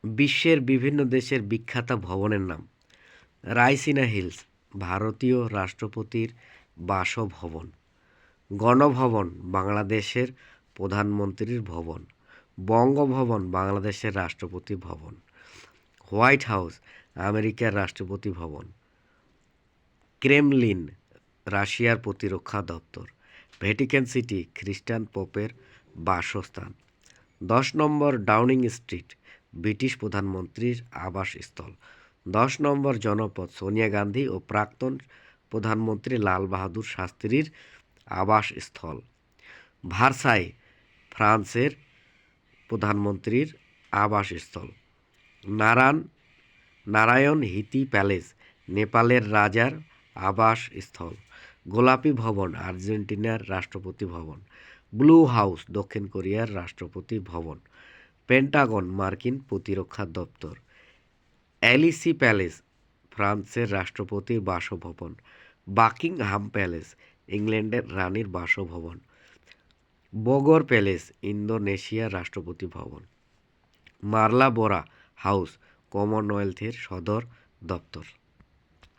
বিশ্বের বিভিন্ন দেশের বিখ্যাত ভবনের নাম। রাইসিনা হিলস, ভারতীয় রাষ্ট্রপতির বাসভবন। গণভবন, বাংলাদেশের প্রধানমন্ত্রীর ভবন। বঙ্গভবন, বাংলাদেশের রাষ্ট্রপতি ভবন। হোয়াইট হাউস, আমেরিকার রাষ্ট্রপতি ভবন। ক্রেমলিন, রাশিয়ার প্রতিরক্ষা দপ্তর। ভ্যাটিকান সিটি, খ্রিস্টান পোপের বাসস্থান। 10 নম্বর ডাউনিং স্ট্রিট, ব্রিটিশ প্রধানমন্ত্রীর আবাসস্থল। 10 নম্বর জনপদ, সোনিয়া গান্ধী ও প্রাক্তন প্রধানমন্ত্রী লাল বাহাদুর শাস্ত্রীর আবাসস্থল। ভার্সাই, ফ্রান্সের প্রধানমন্ত্রীর আবাসস্থল। নারায়ণ হিতি প্যালেস, নেপালের রাজার আবাসস্থল। গোলাপি ভবন, আর্জেন্টিনার রাষ্ট্রপতি ভবন। ব্লু হাউস, দক্ষিণ কোরিয়ার রাষ্ট্রপতি ভবন। পেন্টাগন, মার্কিন প্রতিরক্ষা দপ্তর। অ্যালিসি প্যালেস, ফ্রান্সের রাষ্ট্রপতির বাসভবন। বাকিংহাম প্যালেস, ইংল্যান্ডের রানীর বাসভবন। বগর প্যালেস, ইন্দোনেশিয়ার রাষ্ট্রপতি ভবন। মারলা বোরা হাউস, কমনওয়েলথের সদর দপ্তর।